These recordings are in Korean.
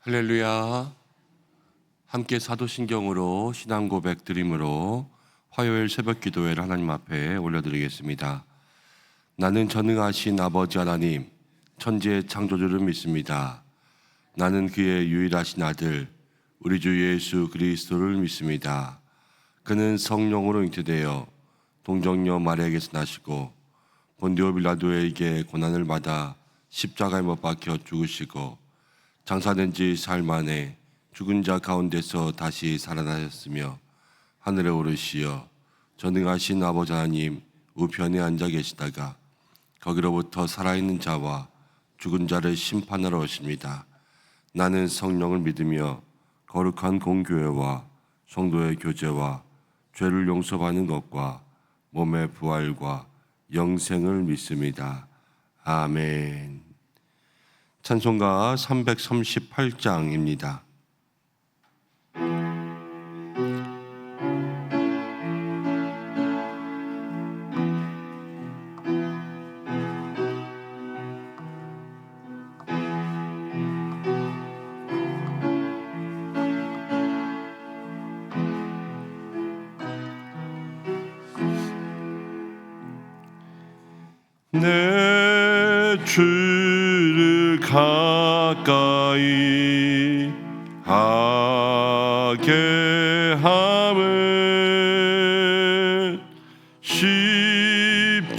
할렐루야. 함께 사도신경으로 신앙 고백 드림으로 화요일 새벽 기도회를 하나님 앞에 올려드리겠습니다. 나는 전능하신 아버지 하나님, 천지의 창조주를 믿습니다. 나는 그의 유일하신 아들, 우리 주 예수 그리스도를 믿습니다. 그는 성령으로 잉태되어 동정녀 마리아에게서 나시고 본디오 빌라도에게 고난을 받아 십자가에 못 박혀 죽으시고 장사된 지 사흘 만에 죽은 자 가운데서 다시 살아나셨으며 하늘에 오르시어 전능하신 아버지 하나님 우편에 앉아 계시다가 거기로부터 살아있는 자와 죽은 자를 심판하러 오십니다. 나는 성령을 믿으며 거룩한 공교회와 성도의 교제와 죄를 용서받는 것과 몸의 부활과 영생을 믿습니다. 아멘. 찬송가 338장입니다. 내 주를 가까이 하게 함은 십자가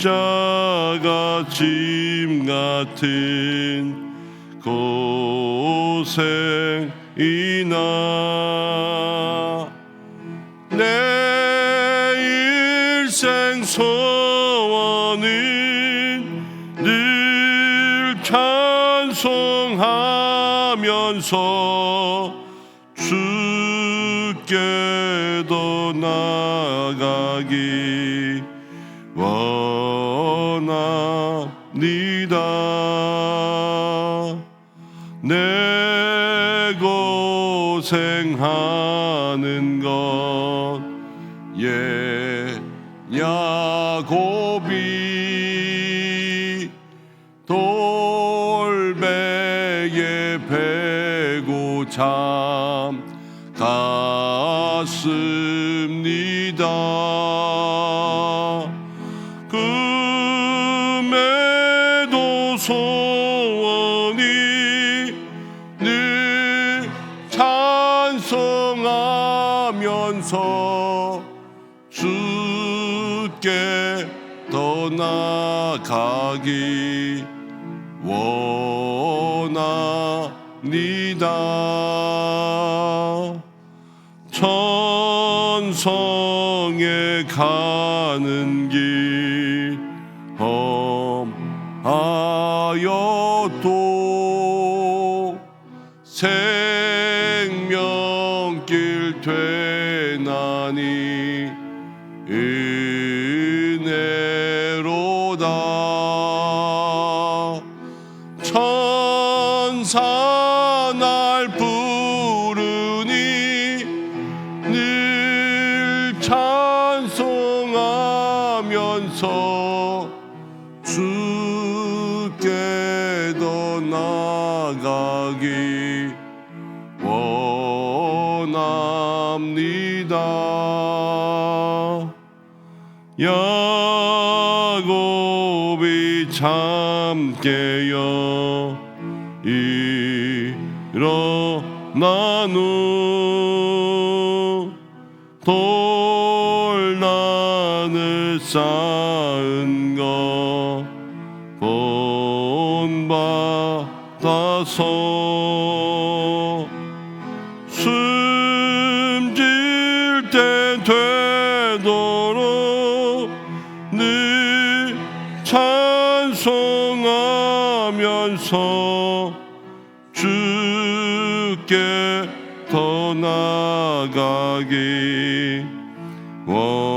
짐 같은 고생이나 내 일생 소원은 늘 찬송하면서 주께도 나가기 원합니다. 내 고생하는 것 야곱이 돌베개 베고 잠 갔습니다. 금에도 소원이 늘 찬송하면서 주께 더 나가기 원합니다. 천성에 가는 길 험하여도 생명길 되나니 은혜로다. 천사 날 부르니 늘 찬송하면서 주께 더 나가기 원합니다. 야곱이 잠 깨어 일어난 후 돌난을 쌓은 것 본받아서 숨질 때 되도록 늘 찬송하면서 주께 더 나가기 원합니다.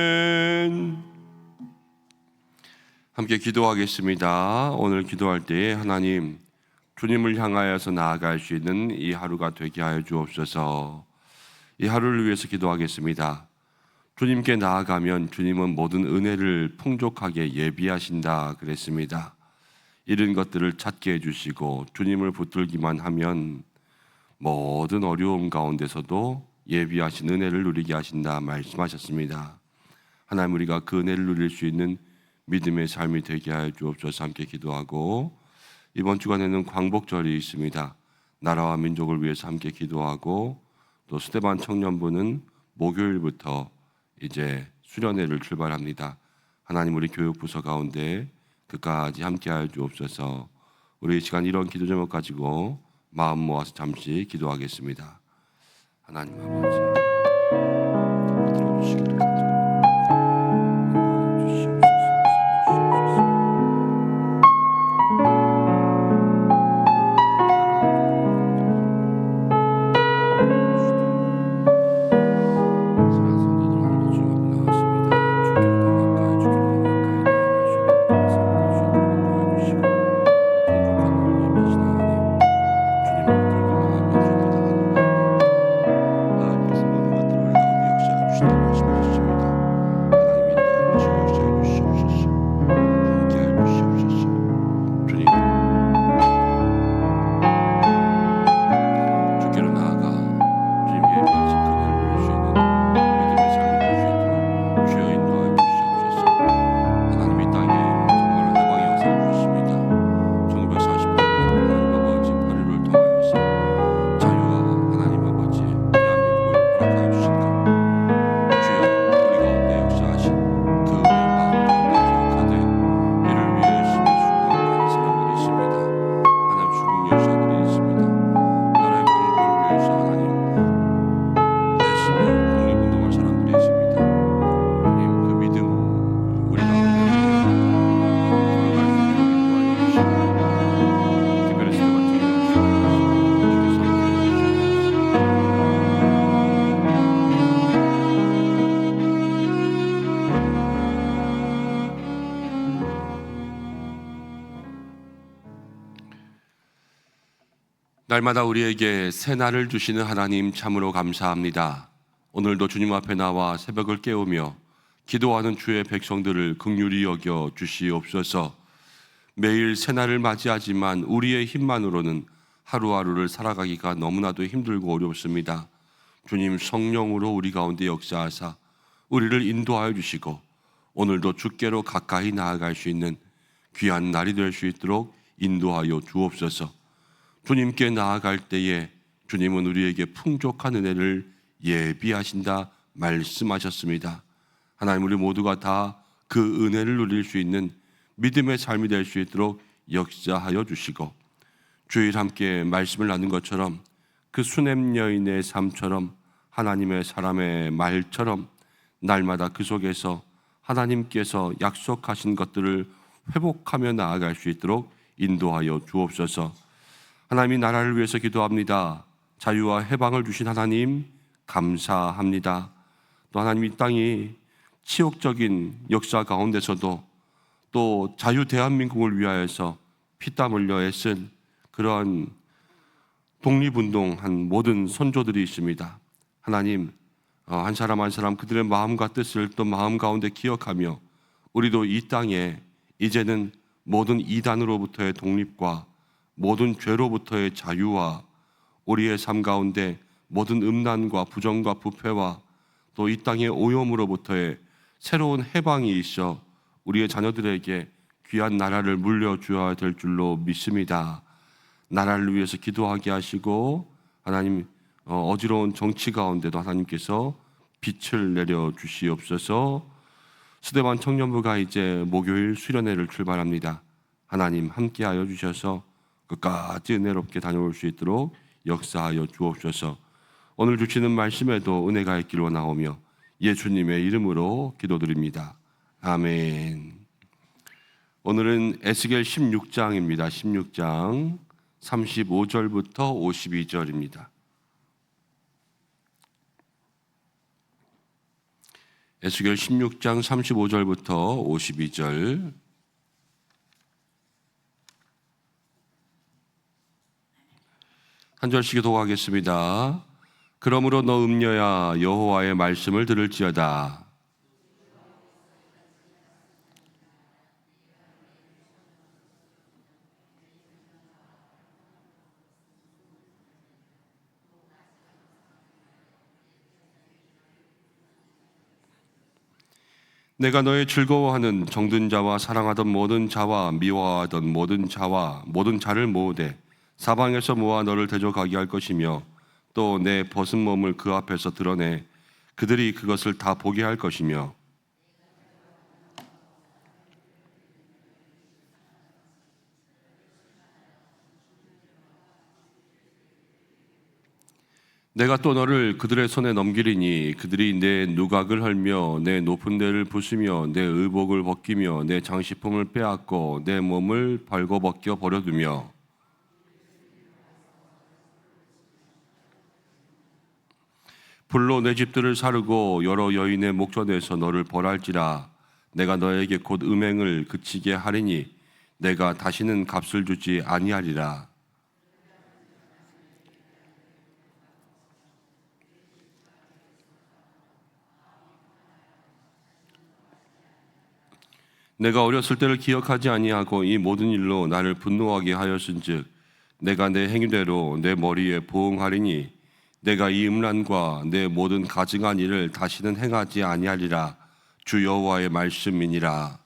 아멘. 함께 기도하겠습니다. 오늘 기도할 때에 하나님, 주님을 향하여서 나아갈 수 있는 이 하루가 되게 하여 주옵소서. 이 하루를 위해서 기도하겠습니다. 주님께 나아가면 주님은 모든 은혜를 풍족하게 예비하신다 그랬습니다. 이런 것들을 찾게 해주시고 주님을 붙들기만 하면 모든 어려움 가운데서도 예비하신 은혜를 누리게 하신다 말씀하셨습니다. 하나님, 우리가 그 은혜를 누릴 수 있는 믿음의 삶이 되게 하여 주옵소서. 함께 기도하고, 이번 주간에는 광복절이 있습니다. 나라와 민족을 위해서 함께 기도하고, 또 스데반 청년부는 목요일부터 이제 수련회를 출발합니다. 하나님, 우리 교육부서 가운데 그까지 함께하여 주옵소서. 우리 이 시간 이런 기도 제목 가지고 마음 모아서 잠시 기도하겠습니다. 하나님 아버지, 들어주시기를 날마다 우리에게 새날을 주시는 하나님 참으로 감사합니다. 오늘도 주님 앞에 나와 새벽을 깨우며 기도하는 주의 백성들을 긍휼히 여겨 주시옵소서. 매일 새날을 맞이하지만 우리의 힘만으로는 하루하루를 살아가기가 너무나도 힘들고 어렵습니다. 주님, 성령으로 우리 가운데 역사하사 우리를 인도하여 주시고 오늘도 주께로 가까이 나아갈 수 있는 귀한 날이 될 수 있도록 인도하여 주옵소서. 주님께 나아갈 때에 주님은 우리에게 풍족한 은혜를 예비하신다 말씀하셨습니다. 하나님, 우리 모두가 다 그 은혜를 누릴 수 있는 믿음의 삶이 될 수 있도록 역사하여 주시고, 주일 함께 말씀을 나눈 것처럼 그 수냄 여인의 삶처럼 하나님의 사람의 말처럼 날마다 그 속에서 하나님께서 약속하신 것들을 회복하며 나아갈 수 있도록 인도하여 주옵소서. 하나님이 나라를 위해서 기도합니다. 자유와 해방을 주신 하나님 감사합니다. 또 하나님, 이 땅이 치욕적인 역사 가운데서도 또 자유 대한민국을 위하여서 피땀 흘려 애쓴 그러한 독립운동한 모든 선조들이 있습니다. 하나님, 한 사람 한 사람 그들의 마음과 뜻을 또 마음 가운데 기억하며 우리도 이 땅에 이제는 모든 이단으로부터의 독립과 모든 죄로부터의 자유와 우리의 삶 가운데 모든 음란과 부정과 부패와 또 이 땅의 오염으로부터의 새로운 해방이 있어 우리의 자녀들에게 귀한 나라를 물려주어야 될 줄로 믿습니다. 나라를 위해서 기도하게 하시고 하나님, 어지러운 정치 가운데도 하나님께서 빛을 내려 주시옵소서. 스데반 청년부가 이제 목요일 수련회를 출발합니다. 하나님 함께하여 주셔서 끝까지 은혜롭게 다녀올 수 있도록 역사하여 주옵소서. 오늘 주시는 말씀에도 은혜가 있기를 원하오며 예수님의 이름으로 기도드립니다. 아멘. 오늘은 에스겔 16장입니다. 16장 35절부터 52절입니다. 에스겔 16장 35절부터 52절. 한 절씩 기도하겠습니다. 그러므로 너 음녀야 여호와의 말씀을 들을지어다. 내가 너의 즐거워하는 정든 자와 사랑하던 모든 자와 미워하던 모든 자와 모든 자를 모으되 사방에서 모아 너를 대적하게 할 것이며 또 내 벗은 몸을 그 앞에서 드러내 그들이 그것을 다 보게 할 것이며 내가 또 너를 그들의 손에 넘기리니 그들이 내 누각을 헐며 내 높은 데를 부수며 내 의복을 벗기며 내 장식품을 빼앗고 내 몸을 벌거벗겨 버려두며 불로 내 집들을 사르고 여러 여인의 목전에서 너를 벌할지라. 내가 너에게 곧 음행을 그치게 하리니 내가 다시는 값을 주지 아니하리라. 내가 어렸을 때를 기억하지 아니하고 이 모든 일로 나를 분노하게 하였은즉 내가 내 행위대로 내 머리에 보응하리니 내가 이 음란과 내 모든 가증한 일을 다시는 행하지 아니하리라. 주 여호와의 말씀이니라.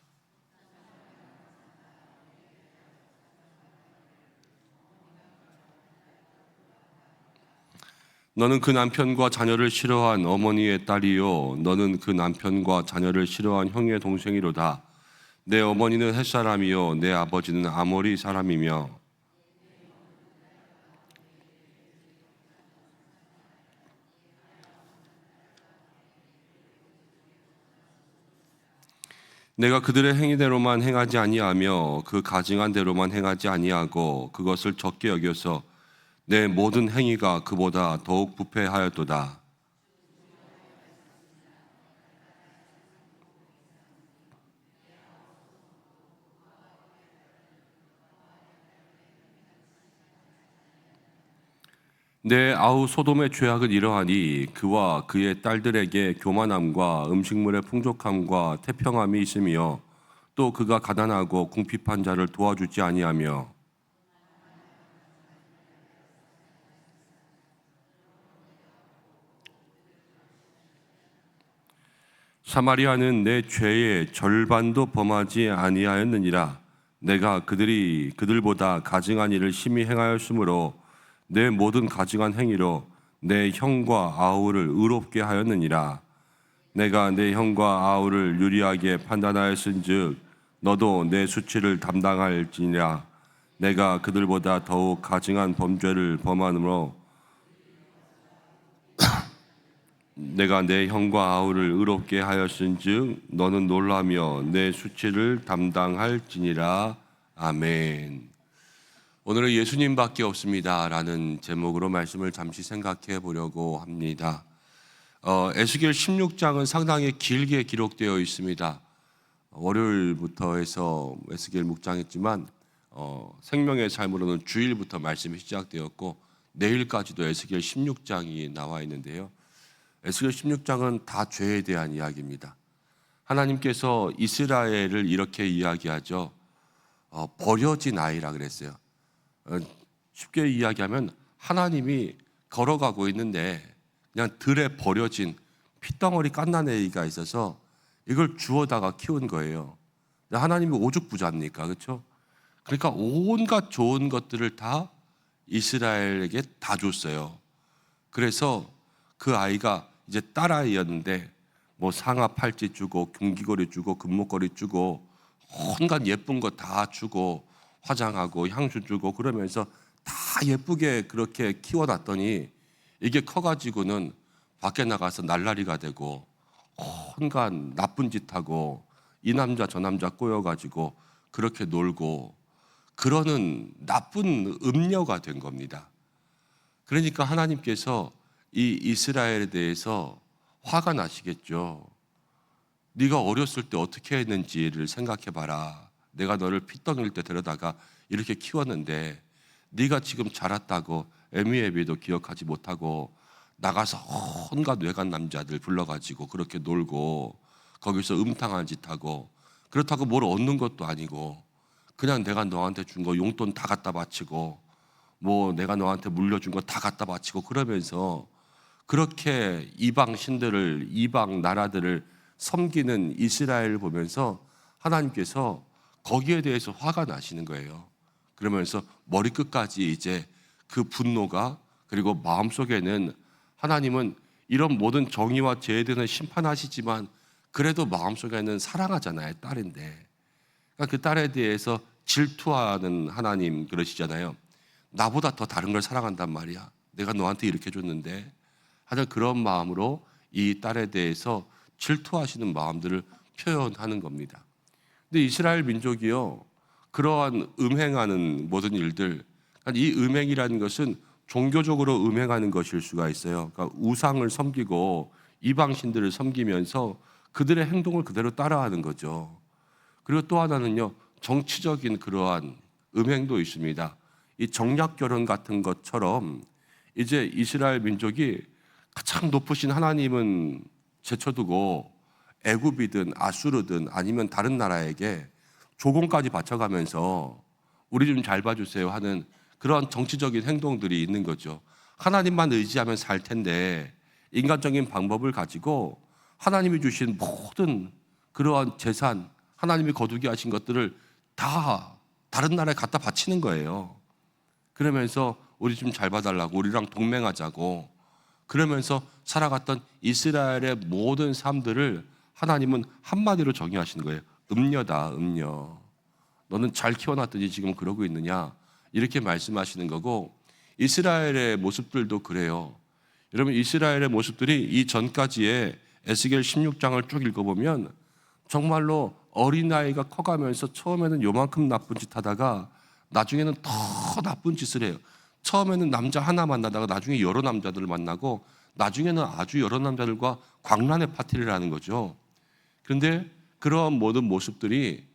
너는 그 남편과 자녀를 싫어한 어머니의 딸이요 너는 그 남편과 자녀를 싫어한 형의 동생이로다. 내 어머니는 헷 사람이요 내 아버지는 아모리 사람이며 내가 그들의 행위대로만 행하지 아니하며 그 가증한 대로만 행하지 아니하고 그것을 적게 여겨서 내 모든 행위가 그보다 더욱 부패하였도다. 내 아우 소돔의 죄악은 이러하니 그와 그의 딸들에게 교만함과 음식물의 풍족함과 태평함이 있으며 또 그가 가난하고 궁핍한 자를 도와주지 아니하며 사마리아는 내 죄의 절반도 범하지 아니하였느니라. 내가 그들이 그들보다 가증한 일을 심히 행하였으므로 내 모든 가증한 행위로 내 형과 아우를 의롭게 하였느니라. 내가 내 형과 아우를 유리하게 판단하였은즉 너도 내 수치를 담당할지니라. 내가 그들보다 더욱 가증한 범죄를 범함으로 내가 내 형과 아우를 의롭게 하였은즉 너는 놀라며 내 수치를 담당할지니라. 아멘. 오늘은 예수님밖에 없습니다라는 제목으로 말씀을 잠시 생각해 보려고 합니다. 에스겔 16장은 상당히 길게 기록되어 있습니다. 월요일부터 해서 에스겔 묵상했지만 생명의 삶으로는 주일부터 말씀이 시작되었고 내일까지도 에스겔 16장이 나와 있는데요. 에스겔 16장은 다 죄에 대한 이야기입니다. 하나님께서 이스라엘을 이렇게 이야기하죠. 버려진 아이라 그랬어요. 쉽게 이야기하면 하나님이 걸어가고 있는데 그냥 들에 버려진 핏덩어리 갓난아이가 있어서 이걸 주워다가 키운 거예요. 하나님이 오죽부자입니까? 그렇죠? 그러니까 온갖 좋은 것들을 다 이스라엘에게 다 줬어요. 그래서 그 아이가 이제 딸아이였는데 뭐 상아 팔찌 주고 금귀걸이 주고 금목걸이 주고 온갖 예쁜 거 다 주고 화장하고 향수 주고 그러면서 다 예쁘게 그렇게 키워놨더니 이게 커가지고는 밖에 나가서 날라리가 되고 온갖 나쁜 짓 하고 이 남자 저 남자 꼬여가지고 그렇게 놀고 그러는 나쁜 음녀가 된 겁니다. 그러니까 하나님께서 이 이스라엘에 대해서 화가 나시겠죠. 네가 어렸을 때 어떻게 했는지를 생각해 봐라. 내가 너를 핏덩일 때 데려다가 이렇게 키웠는데 네가 지금 자랐다고 에미에비도 기억하지 못하고 나가서 온갖 외간 남자들 불러가지고 그렇게 놀고 거기서 음탕한 짓 하고, 그렇다고 뭘 얻는 것도 아니고 그냥 내가 너한테 준 거 용돈 다 갖다 바치고 뭐 내가 너한테 물려준 거 다 갖다 바치고 그러면서 그렇게 이방 신들을, 이방 나라들을 섬기는 이스라엘을 보면서 하나님께서 거기에 대해서 화가 나시는 거예요. 그러면서 머리끝까지 이제 그 분노가, 그리고 마음속에는 하나님은 이런 모든 정의와 죄에 대해서 심판하시지만 그래도 마음속에는 사랑하잖아요. 딸인데. 그러니까 그 딸에 대해서 질투하는 하나님 그러시잖아요. 나보다 더 다른 걸 사랑한단 말이야. 내가 너한테 이렇게 줬는데. 하여튼 그런 마음으로 이 딸에 대해서 질투하시는 마음들을 표현하는 겁니다. 근데 이스라엘 민족이요, 그러한 음행하는 모든 일들, 그러니까 이 음행이라는 것은 종교적으로 음행하는 것일 수가 있어요. 그러니까 우상을 섬기고 이방신들을 섬기면서 그들의 행동을 그대로 따라하는 거죠. 그리고 또 하나는요, 정치적인 그러한 음행도 있습니다. 이 정략 결혼 같은 것처럼 이제 이스라엘 민족이 가장 높으신 하나님은 제쳐두고 애굽이든 아수르든 아니면 다른 나라에게 조공까지 바쳐가면서 우리 좀 잘 봐주세요 하는 그런 정치적인 행동들이 있는 거죠. 하나님만 의지하면 살 텐데 인간적인 방법을 가지고 하나님이 주신 모든 그러한 재산, 하나님이 거두게 하신 것들을 다 다른 나라에 갖다 바치는 거예요. 그러면서 우리 좀 잘 봐달라고, 우리랑 동맹하자고, 그러면서 살아갔던 이스라엘의 모든 삶들을 하나님은 한마디로 정의하시는 거예요. 음녀다, 음녀. 너는 잘 키워놨더니 지금 그러고 있느냐, 이렇게 말씀하시는 거고, 이스라엘의 모습들도 그래요. 여러분, 이스라엘의 모습들이 이 전까지의 에스겔 16장을 쭉 읽어보면 정말로 어린아이가 커가면서 처음에는 요만큼 나쁜 짓 하다가 나중에는 더 나쁜 짓을 해요. 처음에는 남자 하나 만나다가 나중에 여러 남자들을 만나고 나중에는 아주 여러 남자들과 광란의 파티를 하는 거죠. 그런데 그런 모든 모습들이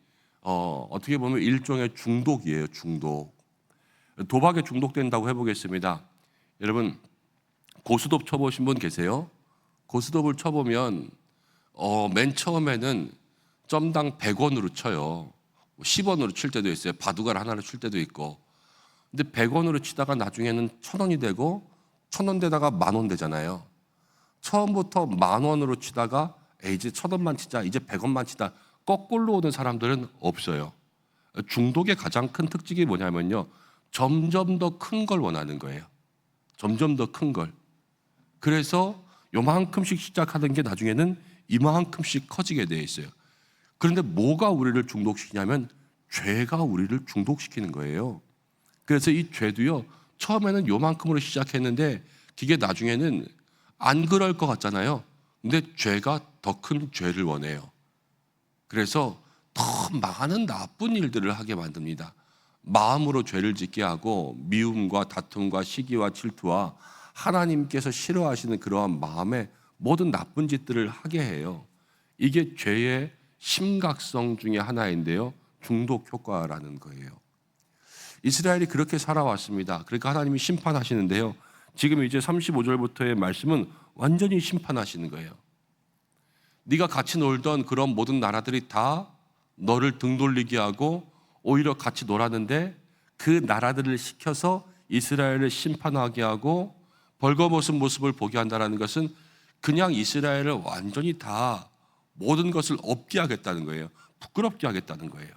어떻게 보면 일종의 중독이에요. 중독. 도박에 중독된다고 해보겠습니다. 여러분, 고스톱 쳐보신 분 계세요? 고스톱을 쳐보면 맨 처음에는 점당 100원으로 쳐요. 10원으로 칠 때도 있어요. 바둑알 하나를 칠 때도 있고. 근데 100원으로 치다가 나중에는 1,000원이 되고 1,000원 되다가 10,000원 되잖아요. 처음부터 10,000원으로 치다가 이제 1,000원만 치자, 이제 100원만 치자, 거꾸로 오는 사람들은 없어요. 중독의 가장 큰 특징이 뭐냐면요, 점점 더 큰 걸 원하는 거예요. 점점 더 큰 걸. 그래서 요만큼씩 시작하던 게 나중에는 이만큼씩 커지게 돼 있어요. 그런데 뭐가 우리를 중독시키냐면 죄가 우리를 중독시키는 거예요. 그래서 이 죄도요, 처음에는 요만큼으로 시작했는데 그게 나중에는 안 그럴 것 같잖아요. 근데 죄가 더 큰 죄를 원해요. 그래서 더 많은 나쁜 일들을 하게 만듭니다. 마음으로 죄를 짓게 하고 미움과 다툼과 시기와 질투와 하나님께서 싫어하시는 그러한 마음의 모든 나쁜 짓들을 하게 해요. 이게 죄의 심각성 중에 하나인데요, 중독 효과라는 거예요. 이스라엘이 그렇게 살아왔습니다. 그러니까 하나님이 심판하시는데요, 지금 이제 35절부터의 말씀은 완전히 심판하시는 거예요. 네가 같이 놀던 그런 모든 나라들이 다 너를 등 돌리게 하고 오히려 같이 놀았는데 그 나라들을 시켜서 이스라엘을 심판하게 하고 벌거벗은 모습을 보게 한다는 것은 그냥 이스라엘을 완전히 다 모든 것을 없게 하겠다는 거예요. 부끄럽게 하겠다는 거예요.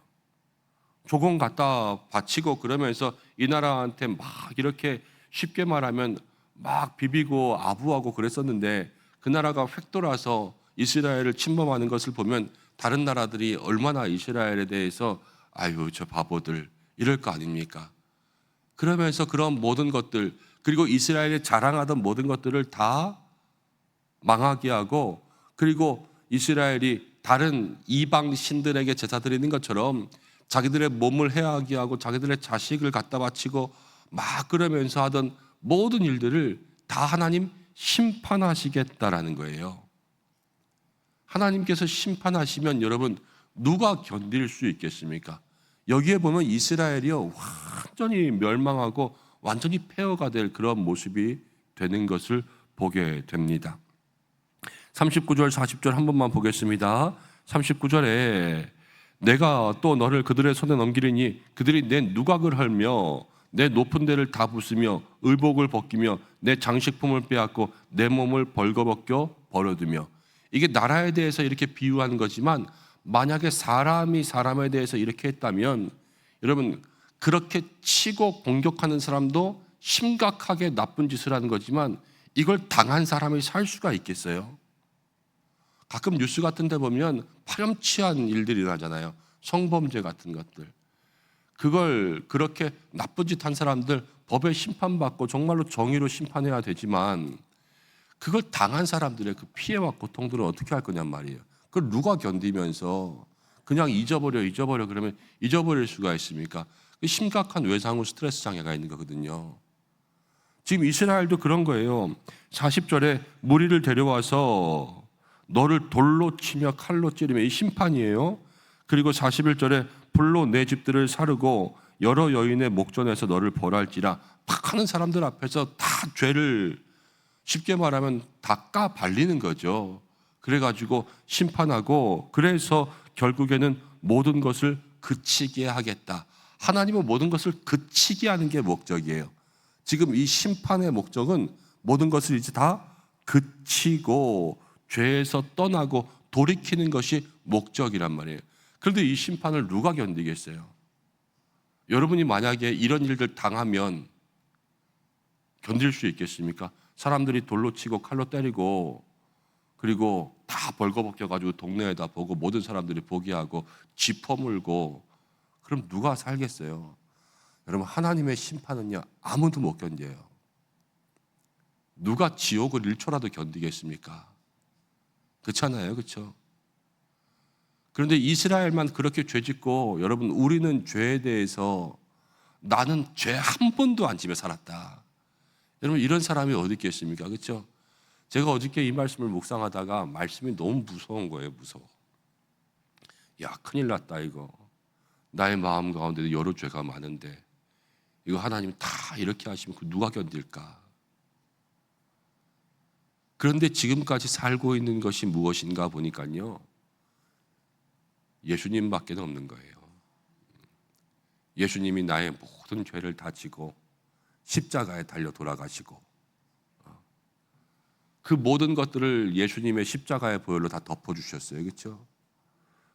조공 갖다 바치고 그러면서 이 나라한테 막 이렇게 쉽게 말하면 막 비비고 아부하고 그랬었는데 그 나라가 획 돌아서 이스라엘을 침범하는 것을 보면 다른 나라들이 얼마나 이스라엘에 대해서 아유 저 바보들 이럴 거 아닙니까? 그러면서 그런 모든 것들, 그리고 이스라엘이 자랑하던 모든 것들을 다 망하게 하고, 그리고 이스라엘이 다른 이방 신들에게 제사 드리는 것처럼 자기들의 몸을 해하게 하고 자기들의 자식을 갖다 바치고 막 그러면서 하던 모든 일들을 다 하나님 심판하시겠다라는 거예요. 하나님께서 심판하시면 여러분 누가 견딜 수 있겠습니까? 여기에 보면 이스라엘이요 완전히 멸망하고 완전히 폐허가 될 그런 모습이 되는 것을 보게 됩니다. 39절 40절 한 번만 보겠습니다. 39절에 내가 또 너를 그들의 손에 넘기리니 그들이 내 누각을 헐며 내 높은 데를 다 부수며 의복을 벗기며 내 장식품을 빼앗고 내 몸을 벌거벗겨 버려두며. 이게 나라에 대해서 이렇게 비유하는 거지만 만약에 사람이 사람에 대해서 이렇게 했다면 여러분 그렇게 치고 공격하는 사람도 심각하게 나쁜 짓을 하는 거지만 이걸 당한 사람이 살 수가 있겠어요? 가끔 뉴스 같은 데 보면 파렴치한 일들이 일어나잖아요. 성범죄 같은 것들. 그걸 그렇게 나쁜 짓 한 사람들 법에 심판받고 정말로 정의로 심판해야 되지만 그걸 당한 사람들의 그 피해와 고통들은 어떻게 할 거냔 말이에요. 그걸 누가 견디면서 그냥 잊어버려 그러면 잊어버릴 수가 있습니까? 심각한 외상 후 스트레스 장애가 있는 거거든요. 지금 이스라엘도 그런 거예요. 40절에 무리를 데려와서 너를 돌로 치며 칼로 찌르며, 이 심판이에요. 그리고 41절에 불로 내 집들을 사르고 여러 여인의 목전에서 너를 벌할지라. 막 하는 사람들 앞에서 다 죄를 쉽게 말하면 다 까발리는 거죠. 그래가지고 심판하고, 그래서 결국에는 모든 것을 그치게 하겠다. 하나님은 모든 것을 그치게 하는 게 목적이에요. 지금 이 심판의 목적은 모든 것을 이제 다 그치고 죄에서 떠나고 돌이키는 것이 목적이란 말이에요. 그런데 이 심판을 누가 견디겠어요? 여러분이 만약에 이런 일들 당하면 견딜 수 있겠습니까? 사람들이 돌로 치고 칼로 때리고 그리고 다 벌거벗겨가지고 동네에다 보고 모든 사람들이 보게 하고 쥐퍼물고, 그럼 누가 살겠어요? 여러분, 하나님의 심판은요 아무도 못 견뎌요. 누가 지옥을 1초라도 견디겠습니까? 그렇잖아요, 그렇죠? 그런데 이스라엘만 그렇게 죄짓고, 여러분 우리는 죄에 대해서 나는 죄 한 번도 안 지며 살았다. 여러분 이런 사람이 어디 있겠습니까? 그렇죠? 제가 어저께 이 말씀을 묵상하다가 말씀이 너무 무서운 거예요. 무서워. 야, 큰일 났다 이거. 나의 마음 가운데도 여러 죄가 많은데 이거 하나님 다 이렇게 하시면 그 누가 견딜까? 그런데 지금까지 살고 있는 것이 무엇인가 보니까요, 예수님밖에 없는 거예요. 예수님이 나의 모든 죄를 다 지고 십자가에 달려 돌아가시고 그 모든 것들을 예수님의 십자가의 보혈로 다 덮어주셨어요. 그렇죠?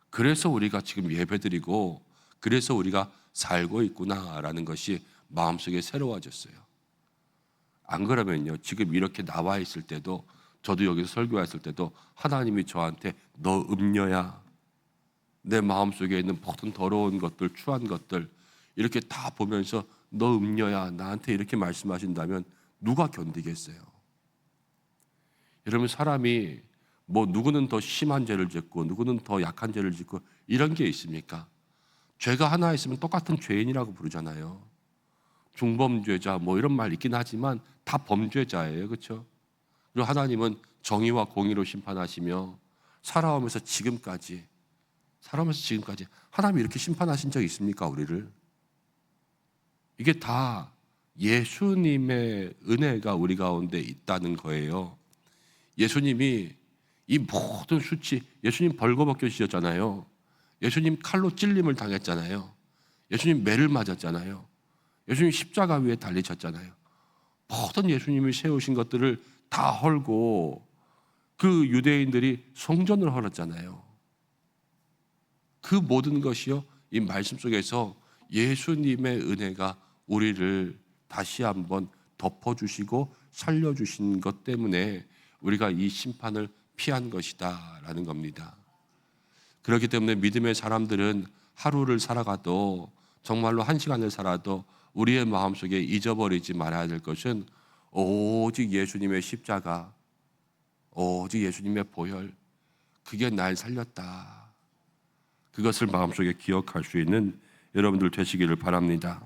그래서 우리가 지금 예배드리고 그래서 우리가 살고 있구나라는 것이 마음속에 새로워졌어요. 안 그러면요, 지금 이렇게 나와 있을 때도, 저도 여기서 설교했을 때도 하나님이 저한테 너 음녀야, 내 마음속에 있는 모든 더러운 것들, 추한 것들 이렇게 다 보면서 너 음녀야, 나한테 이렇게 말씀하신다면 누가 견디겠어요? 여러분, 사람이 뭐 누구는 더 심한 죄를 짓고 누구는 더 약한 죄를 짓고 이런 게 있습니까? 죄가 하나 있으면 똑같은 죄인이라고 부르잖아요. 중범죄자 뭐 이런 말 있긴 하지만 다 범죄자예요. 그렇죠? 그리고 하나님은 정의와 공의로 심판하시며 살아오면서 지금까지 하나님이 이렇게 심판하신 적 있습니까? 우리를? 이게 다 예수님의 은혜가 우리 가운데 있다는 거예요. 예수님이 이 모든 수치, 예수님 벌거벗겨지셨잖아요. 예수님 칼로 찔림을 당했잖아요. 예수님 매를 맞았잖아요. 예수님 십자가 위에 달리셨잖아요. 모든 예수님이 세우신 것들을 다 헐고 그 유대인들이 성전을 헐었잖아요. 그 모든 것이요, 이 말씀 속에서 예수님의 은혜가 우리를 다시 한번 덮어주시고 살려주신 것 때문에 우리가 이 심판을 피한 것이다 라는 겁니다. 그렇기 때문에 믿음의 사람들은 하루를 살아가도, 정말로 한 시간을 살아도 우리의 마음속에 잊어버리지 말아야 될 것은 오직 예수님의 십자가, 오직 예수님의 보혈, 그게 날 살렸다. 그것을 마음속에 기억할 수 있는 여러분들 되시기를 바랍니다.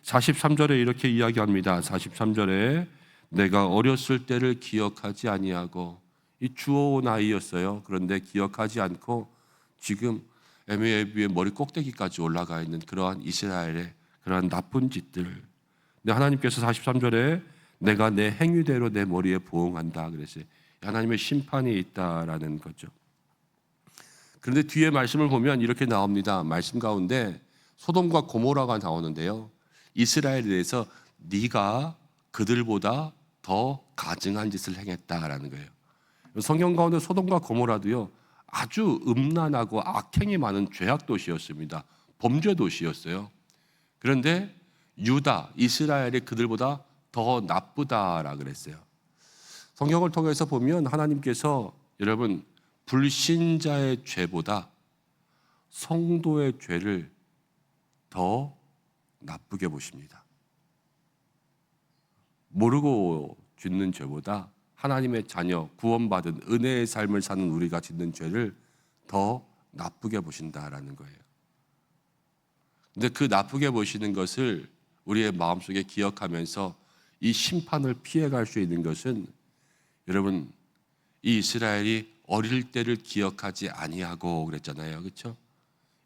43절에 이렇게 이야기합니다. 43절에 내가 어렸을 때를 기억하지 아니하고, 이 주워온 아이였어요. 그런데 기억하지 않고 지금 에메에비의 머리 꼭대기까지 올라가 있는 그러한 이스라엘의 그러한 나쁜 짓들. 근데 하나님께서 43절에 내가 내 행위대로 내 머리에 보응한다 그랬어요. 하나님의 심판이 있다라는 거죠. 그런데 뒤에 말씀을 보면 이렇게 나옵니다. 말씀 가운데 소돔과 고모라가 나오는데요. 이스라엘에 대해서 네가 그들보다 더 가증한 짓을 행했다라는 거예요. 성경 가운데 소돔과 고모라도요, 아주 음란하고 악행이 많은 죄악 도시였습니다. 범죄 도시였어요. 그런데 유다, 이스라엘이 그들보다 더 나쁘다라 그랬어요. 성경을 통해서 보면 하나님께서 여러분 불신자의 죄보다 성도의 죄를 더 나쁘게 보십니다. 모르고 짓는 죄보다 하나님의 자녀, 구원받은 은혜의 삶을 사는 우리가 짓는 죄를 더 나쁘게 보신다라는 거예요. 근데 그 나쁘게 보시는 것을 우리의 마음속에 기억하면서 이 심판을 피해갈 수 있는 것은 여러분, 이 이스라엘이 어릴 때를 기억하지 아니하고 그랬잖아요. 그렇죠?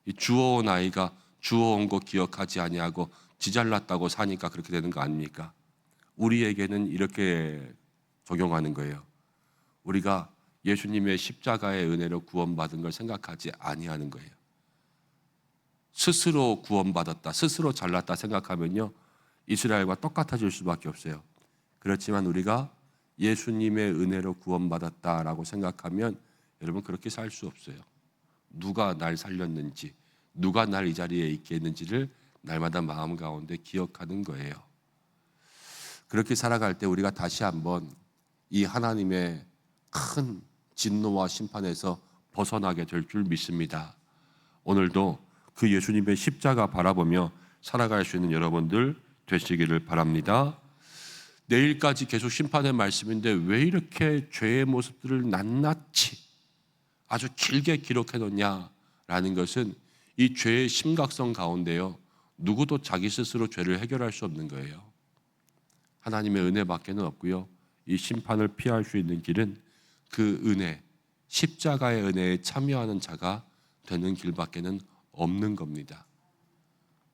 이 주워온 아이가 주워온 거 기억하지 아니하고 지잘났다고 사니까 그렇게 되는 거 아닙니까? 우리에게는 이렇게 적용하는 거예요. 우리가 예수님의 십자가의 은혜로 구원받은 걸 생각하지 아니하는 거예요. 스스로 구원받았다, 스스로 잘났다 생각하면요, 이스라엘과 똑같아질 수밖에 없어요. 그렇지만 우리가 예수님의 은혜로 구원받았다라고 생각하면 여러분 그렇게 살 수 없어요. 누가 날 살렸는지, 누가 날 이 자리에 있게 했는지를 날마다 마음 가운데 기억하는 거예요. 그렇게 살아갈 때 우리가 다시 한번 이 하나님의 큰 진노와 심판에서 벗어나게 될 줄 믿습니다. 오늘도 그 예수님의 십자가 바라보며 살아갈 수 있는 여러분들 되시기를 바랍니다. 내일까지 계속 심판의 말씀인데 왜 이렇게 죄의 모습들을 낱낱이 아주 길게 기록해 놓냐라는 것은 이 죄의 심각성 가운데요, 누구도 자기 스스로 죄를 해결할 수 없는 거예요. 하나님의 은혜밖에는 없고요, 이 심판을 피할 수 있는 길은 그 은혜, 십자가의 은혜에 참여하는 자가 되는 길밖에는 없는 겁니다.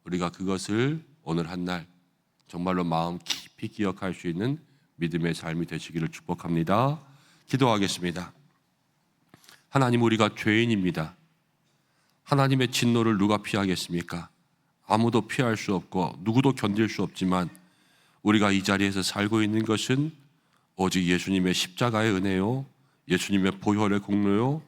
우리가 그것을 오늘 한날 정말로 마음 깊이 기억할 수 있는 믿음의 삶이 되시기를 축복합니다. 기도하겠습니다. 하나님, 우리가 죄인입니다. 하나님의 진노를 누가 피하겠습니까? 아무도 피할 수 없고 누구도 견딜 수 없지만 우리가 이 자리에서 살고 있는 것은 오직 예수님의 십자가의 은혜요, 예수님의 보혈의 공로요,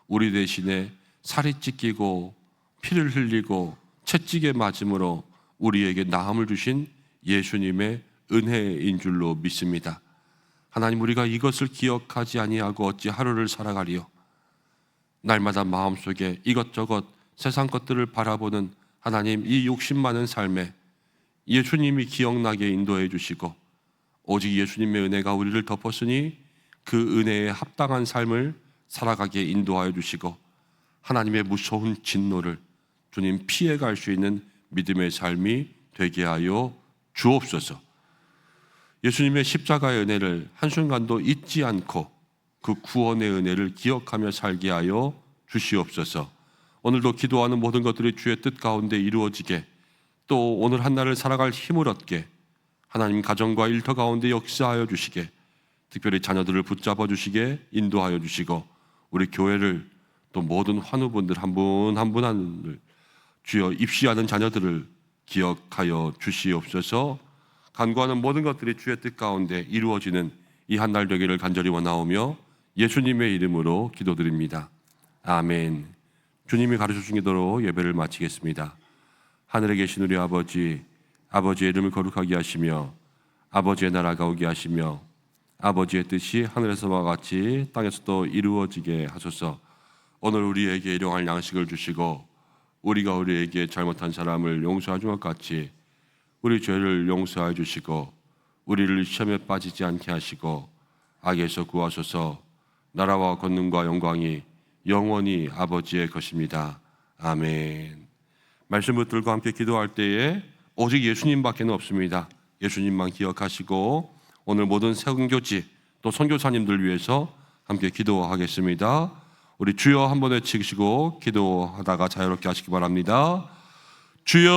우리 대신에 살이 찢기고 피를 흘리고 채찍에 맞음으로 우리에게 나음을 주신 예수님의 은혜인 줄로 믿습니다. 하나님, 우리가 이것을 기억하지 아니하고 어찌 하루를 살아가리요. 날마다 마음속에 이것저것 세상 것들을 바라보는 하나님, 이 욕심 많은 삶에 예수님이 기억나게 인도해 주시고 오직 예수님의 은혜가 우리를 덮었으니 그 은혜에 합당한 삶을 살아가게 인도하여 주시고 하나님의 무서운 진노를 주님 피해갈 수 있는 믿음의 삶이 되게 하여 주옵소서. 예수님의 십자가의 은혜를 한순간도 잊지 않고 그 구원의 은혜를 기억하며 살게 하여 주시옵소서. 오늘도 기도하는 모든 것들이 주의 뜻 가운데 이루어지게, 또 오늘 한날을 살아갈 힘을 얻게 하나님 가정과 일터 가운데 역사하여 주시게, 특별히 자녀들을 붙잡아 주시게 인도하여 주시고 우리 교회를 또 모든 환우분들 한 분 한 분을 주여 입시하는 자녀들을 기억하여 주시옵소서. 간구하는 모든 것들이 주의 뜻 가운데 이루어지는 이 한날 되기를 간절히 원하오며 예수님의 이름으로 기도드립니다. 아멘. 주님이 가르쳐 주신 기도로 예배를 마치겠습니다. 하늘에 계신 우리 아버지, 아버지의 이름을 거룩하게 하시며 아버지의 나라가 오게 하시며 아버지의 뜻이 하늘에서와 같이 땅에서도 이루어지게 하소서. 오늘 우리에게 일용할 양식을 주시고 우리가 우리에게 잘못한 사람을 용서하는 것 같이 우리 죄를 용서해 주시고 우리를 시험에 빠지지 않게 하시고 악에서 구하소서. 나라와 권능과 영광이 영원히 아버지의 것입니다. 아멘. 말씀 붙들고 함께 기도할 때에 오직 예수님밖에는 없습니다. 예수님만 기억하시고 오늘 모든 선교지 또 선교사님들 위해서 함께 기도하겠습니다. 우리 주여 한번 외치시고 기도하다가 자유롭게 하시기 바랍니다. 주여.